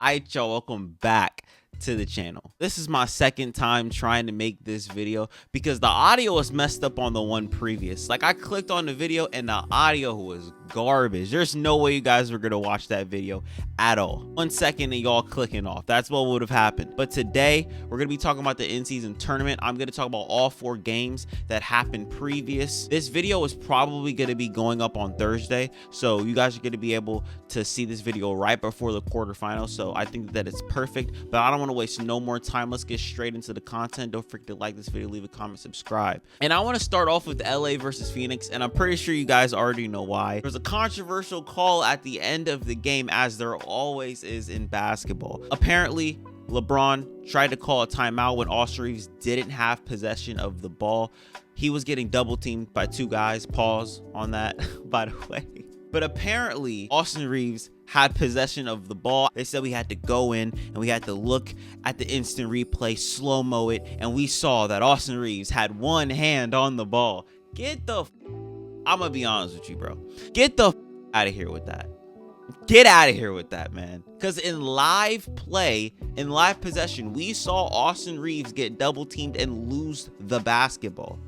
Alright, y'all, welcome back to the channel. This is my second time trying to make this video because the audio was messed up on the one previous. Like, I clicked on the video and the audio was garbage. There's no way you guys were gonna watch that video at all. 1 second and y'all clicking off. That's what would have happened. But today we're gonna be talking about the in-season tournament. I'm gonna talk about all 4 games that happened previous. This video is probably gonna be going up on Thursday, so you guys are gonna be able to see this video right before the quarterfinals. So I think that it's perfect, but I don't want to waste no more time. Let's get straight into the content. Don't forget to like this video, leave a comment, subscribe. And I want to start off with LA versus Phoenix, and I'm pretty sure you guys already know why. There's a controversial call at the end of the game, as there always is in basketball. Apparently LeBron tried to call a timeout when Austin Reeves didn't have possession of the ball. He was getting double teamed by 2 guys. Pause on that, by the way. But apparently Austin Reeves had possession of the ball. They said we had to go in and we had to look at the instant replay, slow-mo it, and we saw that Austin Reeves had one hand on the ball. Get the I'm gonna be honest with you, bro. Get the out of here with that. Get out of here with that, man. Because in live play, in live possession, we saw Austin Reeves get double teamed and lose the basketball.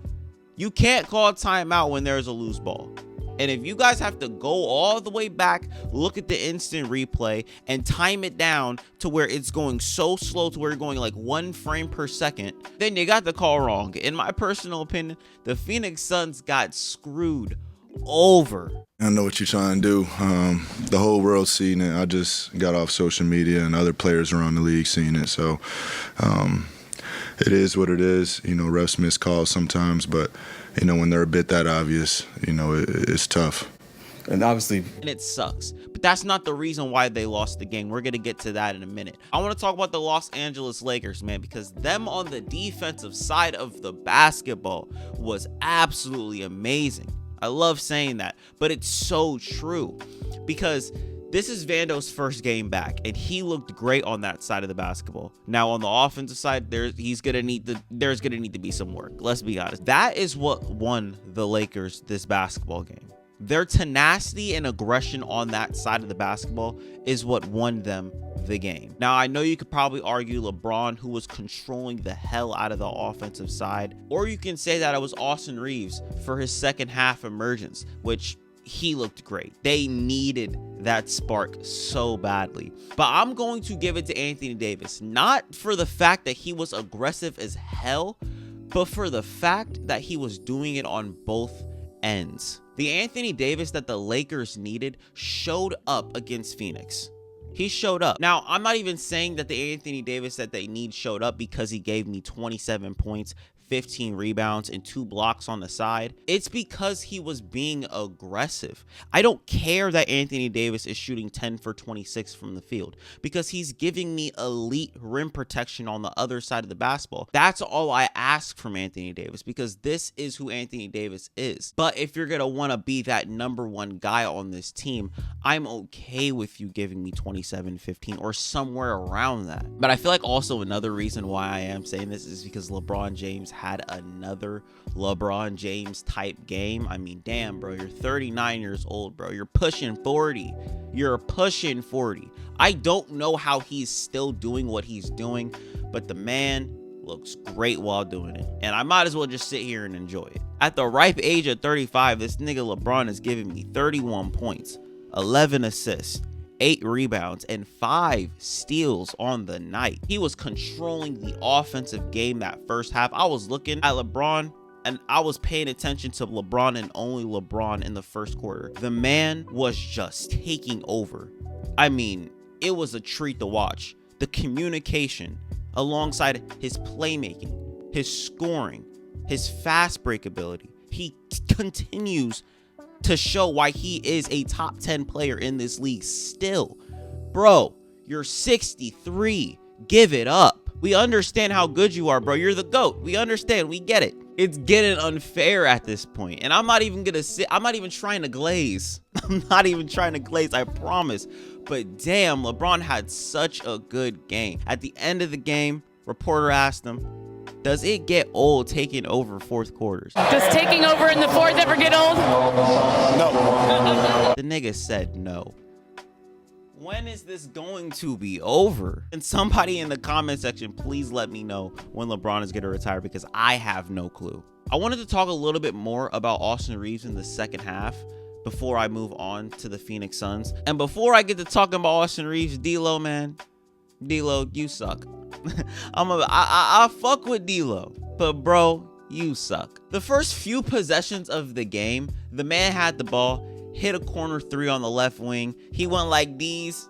You can't call a timeout when there's a loose ball. And if you guys have to go all the way back, look at the instant replay and time it down to where it's going so slow to where you're going like 1 frame per second, then you got the call wrong. In my personal opinion, the Phoenix Suns got screwed over. I know what you're trying to do. The whole world's seeing it. I just got off social media and other players around the league seeing it. So it is what it is. You know, refs miss calls sometimes, but you know, when they're a bit that obvious, you know, it's tough. And obviously, and it sucks, but that's not the reason why they lost the game. We're going to get to that in a minute. I want to talk about the Los Angeles Lakers, man, because them on the defensive side of the basketball was absolutely amazing. I love saying that, but it's so true because this is Vando's first game back, and he looked great on that side of the basketball. Now, on the offensive side, there's gonna need to be some work. Let's be honest. That is what won the Lakers this basketball game. Their tenacity and aggression on that side of the basketball is what won them the game. Now, I know you could probably argue LeBron, who was controlling the hell out of the offensive side, or you can say that it was Austin Reeves for his second half emergence, which he looked great. They needed that spark so badly. But I'm going to give it to Anthony Davis, not for the fact that he was aggressive as hell, but for the fact that he was doing it on both ends. The Anthony Davis that the Lakers needed showed up against Phoenix. He showed up. Now, I'm not even saying that the Anthony Davis that they need showed up because he gave me 27 points, 15 rebounds, and 2 blocks on the side. It's because he was being aggressive. I don't care that Anthony Davis is shooting 10 for 26 from the field because he's giving me elite rim protection on the other side of the basketball. That's all I ask from Anthony Davis because this is who Anthony Davis is. But if you're going to want to be that #1 guy on this team, I'm okay with you giving me 27, 15, or somewhere around that. But I feel like also another reason why I am saying this is because LeBron James had another LeBron James type game. I mean, damn, bro, you're 39 years old, bro. You're pushing 40. You're pushing 40. I don't know how he's still doing what he's doing, but the man looks great while doing it. And I might as well just sit here and enjoy it. At the ripe age of 35, this nigga LeBron is giving me 31 points, 11 assists, 8 rebounds, and 5 steals on the night. He was controlling the offensive game that first half. I was looking at LeBron and I was paying attention to LeBron and only LeBron in the first quarter. The man was just taking over. I mean, it was a treat to watch. The communication alongside his playmaking, his scoring, his fast break ability. He continues to show why he is a top 10 player in this league still. Bro, you're 63. Give it up. We understand how good you are, bro. You're the GOAT. We understand. We get it. It's getting unfair at this point. And I'm not even gonna sit. I'm not even trying to glaze. I'm not even trying to glaze, I promise. But damn, LeBron had such a good game. At the end of the game, reporter asked him, does it get old taking over fourth quarters? Does taking over in the fourth ever get old? no. The nigga said no. When is this going to be over? And somebody in the comment section, please let me know when LeBron is going to retire, because I have no clue. I wanted to talk a little bit more about Austin Reeves in the second half before I move on to the Phoenix Suns. And before I get to talking about Austin Reeves, D-Lo, man, D-Lo, you suck. I fuck with D-Lo, but bro, you suck. The first few possessions of the game, the man had the ball, hit a corner three on the left wing. He went like these,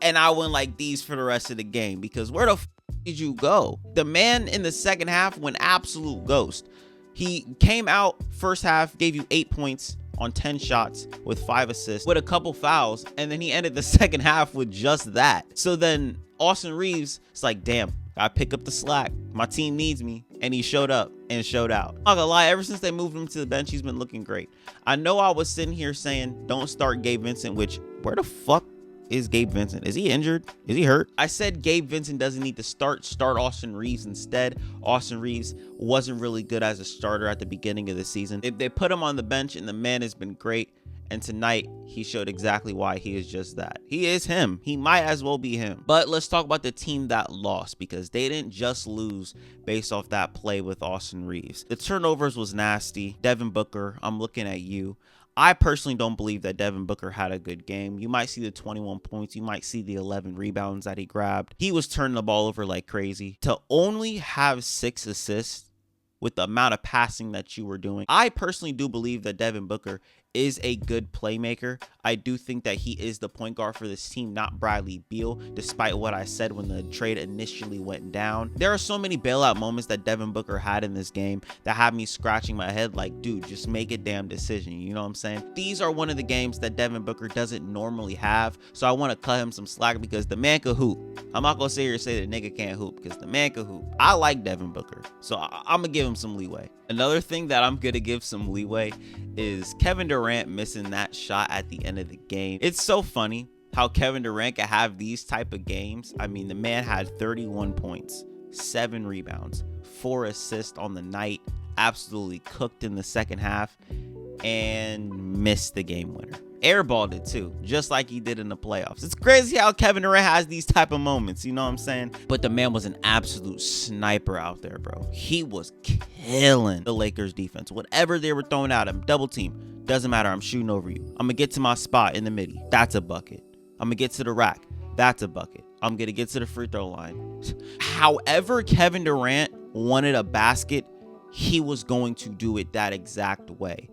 and I went like these for the rest of the game, because where the f did you go? The man in the second half went absolute ghost. He came out first half, gave you 8 points on 10 shots with 5 assists with a couple fouls, and then he ended the second half with just that. So then Austin Reeves, it's like, damn, I pick up the slack. My team needs me. And he showed up and showed out. I'm not gonna lie, ever since they moved him to the bench, he's been looking great. I know I was sitting here saying, don't start Gabe Vincent, which, where the fuck is Gabe Vincent? Is he injured? Is he hurt? I said Gabe Vincent doesn't need to start Austin Reeves instead. Austin Reeves wasn't really good as a starter at the beginning of the season. They put him on the bench, and the man has been great. And tonight, he showed exactly why he is just that. He is him. He might as well be him. But let's talk about the team that lost, because they didn't just lose based off that play with Austin Reeves. The turnovers was nasty. Devin Booker, I'm looking at you. I personally don't believe that Devin Booker had a good game. You might see the 21 points. You might see the 11 rebounds that he grabbed. He was turning the ball over like crazy. To only have 6 assists with the amount of passing that you were doing, I personally do believe that Devin Booker is a good playmaker. I do think that he is the point guard for this team, not Bradley Beal, despite what I said when the trade initially went down. There are so many bailout moments that Devin Booker had in this game that had me scratching my head like, dude, just make a damn decision. You know what I'm saying? These are one of the games that Devin Booker doesn't normally have, so I want to cut him some slack, because the man can hoop. I'm not gonna sit here and say the nigga can't hoop, because the man can hoop. I like Devin Booker, so I'm gonna give him some leeway. Another thing that I'm gonna give some leeway is Kevin Durant missing that shot at the end of the game. It's so funny how Kevin Durant can have these type of games. I mean, the man had 31 points, 7 rebounds, 4 assists on the night, absolutely cooked in the second half, and missed the game winner. Airballed it too, just like he did in the playoffs. It's crazy how Kevin Durant has these type of moments, you know what I'm saying? But the man was an absolute sniper out there, bro. He was killing the Lakers defense. Whatever they were throwing at him, double team, doesn't matter. I'm shooting over you. I'm gonna get to my spot in the midi. That's a bucket. I'm gonna get to the rack. That's a bucket. I'm gonna get to the free throw line. However Kevin Durant wanted a basket, he was going to do it that exact way.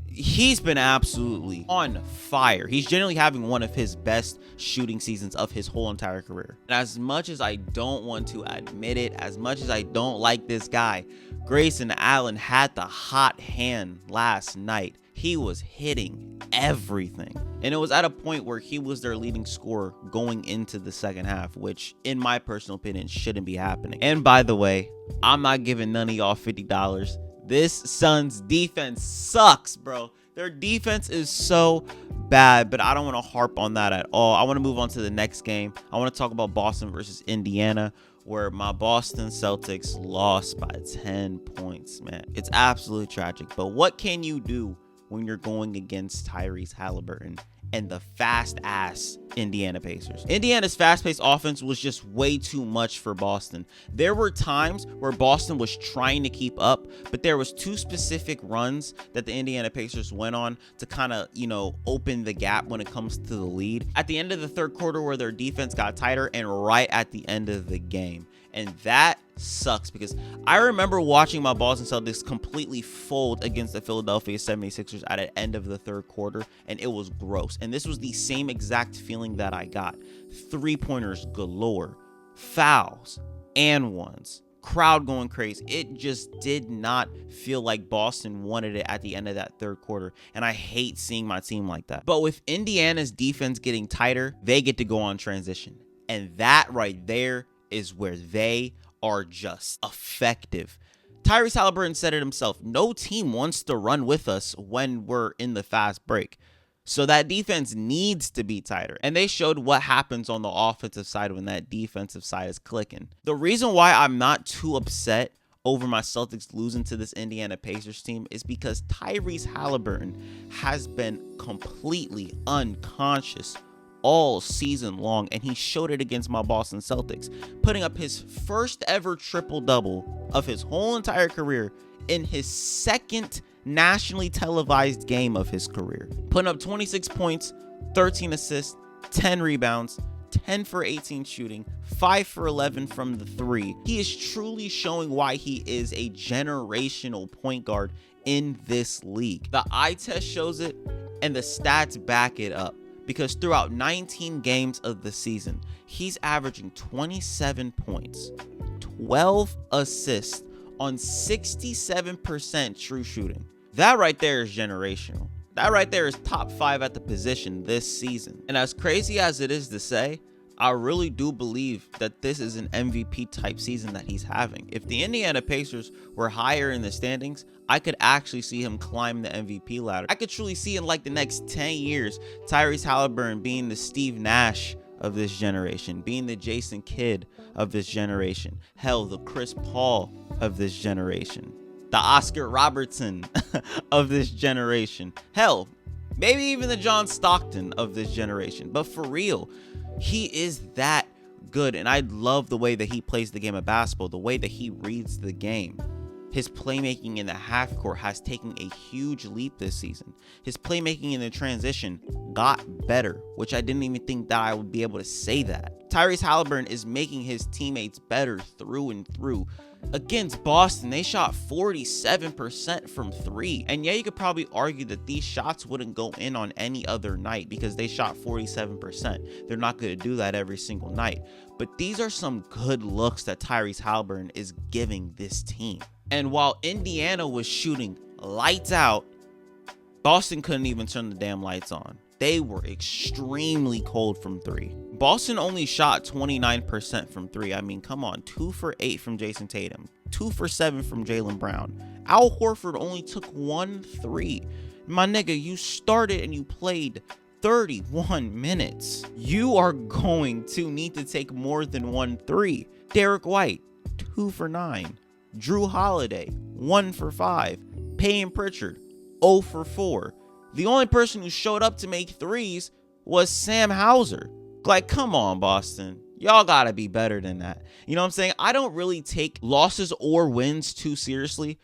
He's been absolutely on fire. He's generally having one of his best shooting seasons of his whole entire career. And as much as I don't want to admit it, as much as I don't like this guy, Grayson Allen had the hot hand last night. He was hitting everything. And it was at a point where he was their leading scorer going into the second half, which in my personal opinion shouldn't be happening. And by the way, I'm not giving none of y'all $50. This Suns defense sucks, bro. Their defense is so bad, but I don't want to harp on that at all. I want to move on to the next game. I want to talk about Boston versus Indiana, where my Boston Celtics lost by 10 points, man. It's absolutely tragic. But what can you do when you're going against Tyrese Haliburton and the fast-ass Indiana Pacers? Indiana's fast-paced offense was just way too much for Boston. There were times where Boston was trying to keep up, but there was 2 specific runs that the Indiana Pacers went on to kind of, open the gap when it comes to the lead. At the end of the third quarter, where their defense got tighter, and right at the end of the game. And that sucks, because I remember watching my Boston Celtics completely fold against the Philadelphia 76ers at the end of the third quarter, and it was gross. And this was the same exact feeling that I got. 3-pointers galore, fouls, and ones, crowd going crazy. It just did not feel like Boston wanted it at the end of that third quarter, and I hate seeing my team like that. But with Indiana's defense getting tighter, they get to go on transition, and that right there is where they are just effective. Tyrese Haliburton said it himself. No team wants to run with us when we're in the fast break. So that defense needs to be tighter. And they showed what happens on the offensive side when that defensive side is clicking. The reason why I'm not too upset over my Celtics losing to this Indiana Pacers team is because Tyrese Haliburton has been completely unconscious all season long, and he showed it against my Boston Celtics, putting up his first ever triple-double of his whole entire career in his second nationally televised game of his career, putting up 26 points, 13 assists, 10 rebounds, 10 for 18 shooting, 5 for 11 from the 3. He is truly showing why he is a generational point guard in this league. The eye test shows it, and the stats back it up, because throughout 19 games of the season, he's averaging 27 points, 12 assists on 67% true shooting. That right there is generational. That right there is top 5 at the position this season. And as crazy as it is to say, I really do believe that this is an MVP type season that he's having. If the Indiana Pacers were higher in the standings, I could actually see him climb the MVP ladder. I could truly see in like the next 10 years, Tyrese Haliburton being the Steve Nash of this generation, being the Jason Kidd of this generation. Hell, the Chris Paul of this generation. The Oscar Robertson of this generation. Hell, maybe even the John Stockton of this generation. But for real, he is that good, and I love the way that he plays the game of basketball, the way that he reads the game. His playmaking in the half court has taken a huge leap this season. His playmaking in the transition got better, which I didn't even think that I would be able to say that. Tyrese Haliburton is making his teammates better through and through. Against Boston, they shot 47% from 3. And yeah, you could probably argue that these shots wouldn't go in on any other night because they shot 47%. They're not going to do that every single night. But these are some good looks that Tyrese Haliburton is giving this team. And while Indiana was shooting lights out, Boston couldn't even turn the damn lights on. They were extremely cold from 3. Boston only shot 29% from 3. I mean, come on, 2 for 8 from Jason Tatum, 2 for 7 from Jaylen Brown. Al Horford only took 1 3. My nigga, you started and you played 31 minutes. You are going to need to take more than 1 3. Derek White, 2 for 9. Drew Holiday, 1 for 5. Payne Pritchard, 0 for 4. The only person who showed up to make threes was Sam Hauser. Like, come on, Boston. Y'all gotta be better than that. You know what I'm saying? I don't really take losses or wins too seriously,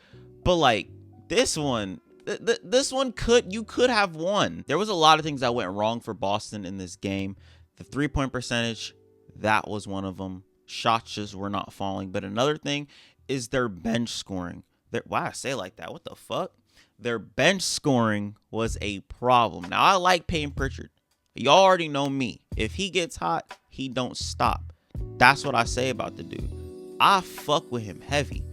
but like this one, you could have won. There was a lot of things that went wrong for Boston in this game. The 3-point percentage, that was one of them. Shots just were not falling. But another thing is their bench scoring. Why I say it like that? What the fuck? Their bench scoring was a problem. Now, I like Payne Pritchard. Y'all already know me. If he gets hot, he don't stop. That's what I say about the dude. I fuck with him heavy.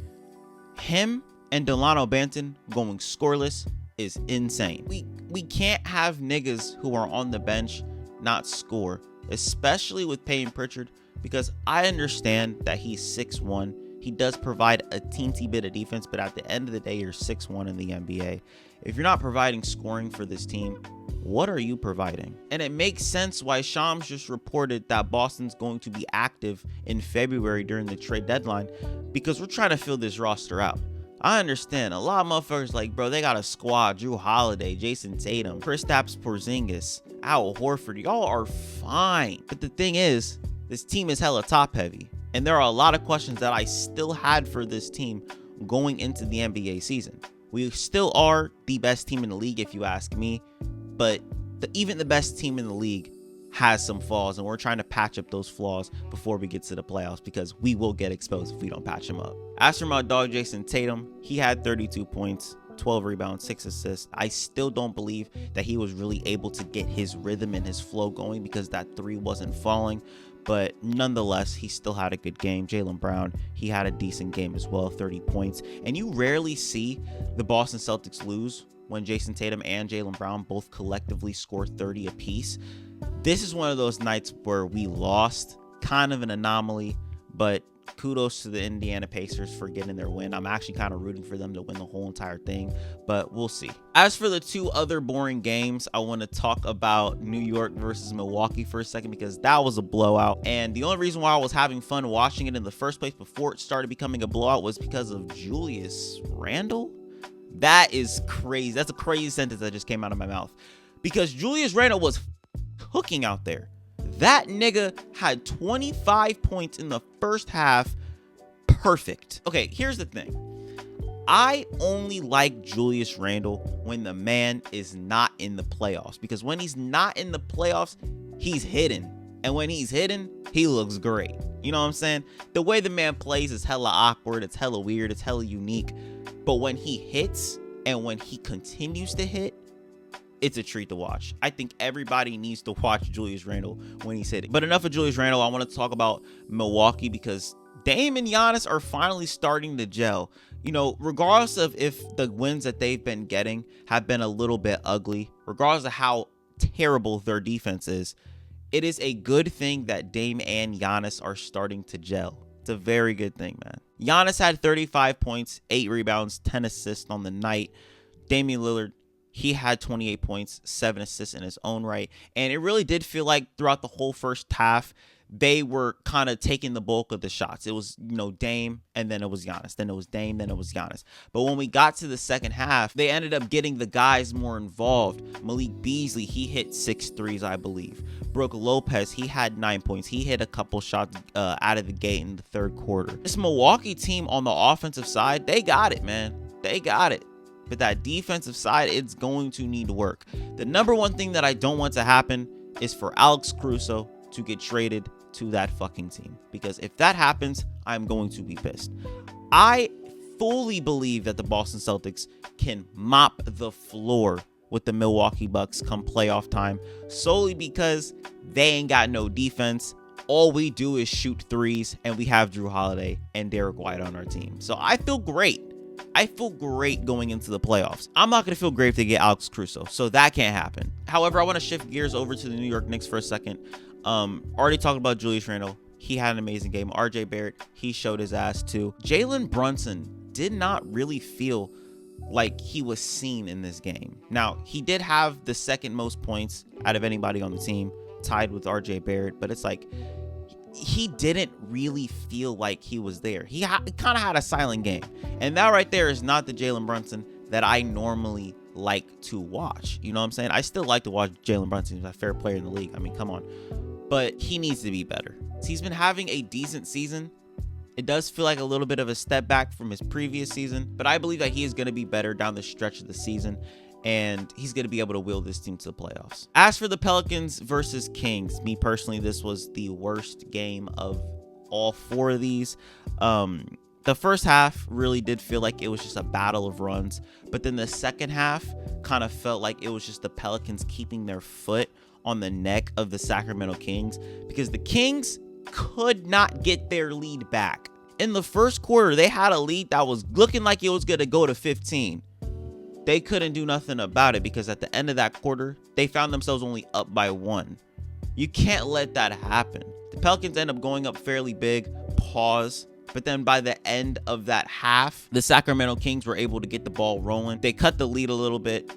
Him and Delano Banton going scoreless is insane. We can't have niggas who are on the bench not score, especially with Payne Pritchard, because I understand that he's 6'1". He does provide a teensy bit of defense, but at the end of the day, you're 6'1" in the NBA. If you're not providing scoring for this team, what are you providing? And it makes sense why Shams just reported that Boston's going to be active in February during the trade deadline, because we're trying to fill this roster out. I understand. A lot of motherfuckers like, bro, they got a squad. Drew Holiday, Jason Tatum, Kristaps Porzingis, Al Horford. Y'all are fine. But the thing is, this team is hella top heavy. And there are a lot of questions that I still had for this team going into the NBA season. We still are the best team in the league, if you ask me. But even the best team in the league has some flaws, and we're trying to patch up those flaws before we get to the playoffs, because we will get exposed if we don't patch them up. As for my dog Jason Tatum, he had 32 points, 12 rebounds, 6 assists. I still don't believe that he was really able to get his rhythm and his flow going because that 3 wasn't falling. But nonetheless, he still had a good game. Jaylen Brown, he had a decent game as well, 30 points. And you rarely see the Boston Celtics lose when Jason Tatum and Jaylen Brown both collectively score 30 apiece. This is one of those nights where we lost, kind of an anomaly, but kudos to the Indiana Pacers for getting their win. I'm actually kind of rooting for them to win the whole entire thing, but we'll see. As for the 2 other boring games, I want to talk about New York versus Milwaukee for a second, because that was a blowout. And the only reason why I was having fun watching it in the first place before it started becoming a blowout was because of Julius Randle. That is crazy. That's a crazy sentence that just came out of my mouth, because Julius Randle was cooking out there. That nigga had 25 points in the first half. Perfect. Okay, here's the thing. I only like Julius Randle when the man is not in the playoffs, because when he's not in the playoffs, he's hidden. And when he's hidden, he looks great. You know what I'm saying? The way the man plays is hella awkward. It's hella weird. It's hella unique. But when he hits and when he continues to hit, it's a treat to watch. I think everybody needs to watch Julius Randle when he's hitting. But enough of Julius Randle. I want to talk about Milwaukee, because Dame and Giannis are finally starting to gel. You know, regardless of if the wins that they've been getting have been a little bit ugly, regardless of how terrible their defense is, it is a good thing that Dame and Giannis are starting to gel. It's a very good thing, man. Giannis had 35 points, 8 rebounds, 10 assists on the night. Damian Lillard, he had 28 points, 7 assists in his own right. And it really did feel like throughout the whole first half, they were kind of taking the bulk of the shots. It was, you know, Dame, and then it was Giannis. Then it was Dame, then it was Giannis. But when we got to the second half, they ended up getting the guys more involved. Malik Beasley, he hit 6 threes, I believe. Brook Lopez, he had 9 points. He hit a couple shots out of the gate in the third quarter. This Milwaukee team on the offensive side, they got it, man. They got it. But that defensive side, it's going to need work. The number one thing that I don't want to happen is for Alex Caruso to get traded to that fucking team, because if that happens, I'm going to be pissed. I fully believe that the Boston Celtics can mop the floor with the Milwaukee Bucks come playoff time, solely because they ain't got no defense. All we do is shoot threes, and we have Drew Holiday and Derek White on our team. So I feel great. I feel great going into the playoffs. I'm not going to feel great if they get Alex Caruso, so that can't happen. However, I want to shift gears over to the New York Knicks for a second. Already talked about Julius Randle. He had an amazing game. RJ Barrett, he showed his ass too. Jalen Brunson did not really feel like he was seen in this game. Now, he did have the second most points out of anybody on the team, tied with RJ Barrett, but it's like he didn't really feel like he was there. He kind of had a silent game. And that right there is not the Jalen Brunson that I normally like to watch. You know what I'm saying? I still like to watch Jalen Brunson. He's my favorite player in the league. I mean, come on. But he needs to be better. He's been having a decent season. It does feel like a little bit of a step back from his previous season, but I believe that he is going to be better down the stretch of the season, and he's going to be able to wheel this team to the playoffs. As for the Pelicans versus Kings, me personally, this was the worst game of all four of these. The first half really did feel like it was just a battle of runs, but then the second half kind of felt like it was just the Pelicans keeping their foot on the neck of the Sacramento Kings, because the Kings could not get their lead back. In the first quarter, they had a lead that was looking like it was going to go to 15. They couldn't do nothing about it, because at the end of that quarter, they found themselves only up by 1. You can't let that happen. The Pelicans end up going up fairly big, pause. But then by the end of that half, the Sacramento Kings were able to get the ball rolling. They cut the lead a little bit.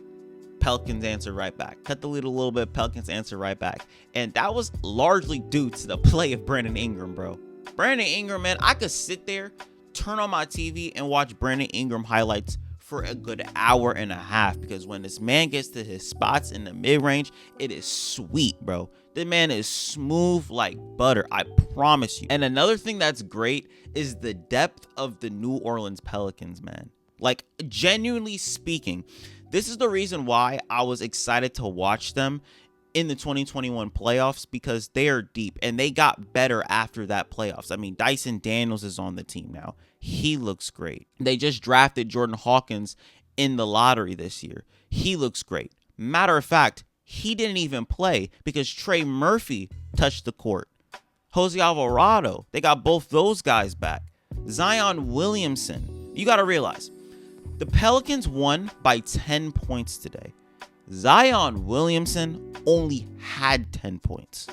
Pelicans answer right back. Cut the lead a little bit. Pelicans answer right back. And that was largely due to the play of Brandon Ingram, bro. Brandon Ingram, man, I could sit there, turn on my TV, and watch Brandon Ingram highlights for a good hour and a half, because when this man gets to his spots in the mid-range, it is sweet, bro. The man is smooth like butter, I promise you. And another thing that's great is the depth of the New Orleans Pelicans, man. Like, genuinely speaking, this is the reason why I was excited to watch them in the 2021 playoffs, because they are deep and they got better after that playoffs. I mean, Dyson Daniels is on the team now. He looks great. They just drafted Jordan Hawkins in the lottery this year. He looks great. Matter of fact, he didn't even play because Trey Murphy touched the court. Jose Alvarado, they got both those guys back. Zion Williamson. You got to realize, the Pelicans won by 10 points today. Zion Williamson only had 10 points.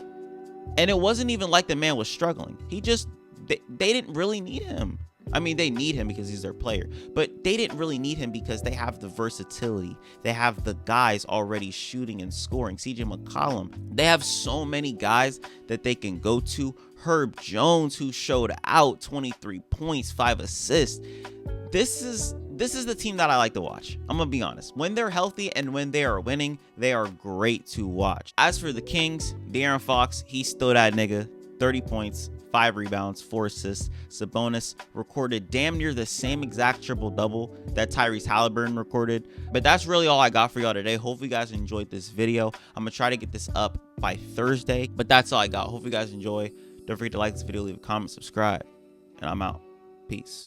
And it wasn't even like the man was struggling. They didn't really need him. I mean, they need him because he's their player, but they didn't really need him because they have the versatility. They have the guys already shooting and scoring. CJ McCollum. They have so many guys that they can go to. Herb Jones, who showed out, 23 points, 5 assists. This is this is the team that I like to watch. I'm gonna be honest. When they're healthy and when they are winning, they are great to watch. As for the Kings, De'Aaron Fox, he's still that nigga. 30 points, 5 rebounds, 4 assists. Sabonis recorded damn near the same exact triple-double that Tyrese Haliburton recorded. But that's really all I got for y'all today. Hopefully you guys enjoyed this video. I'm gonna try to get this up by Thursday, but that's all I got. Hopefully you guys enjoy. Don't forget to like this video, leave a comment, subscribe, and I'm out. Peace.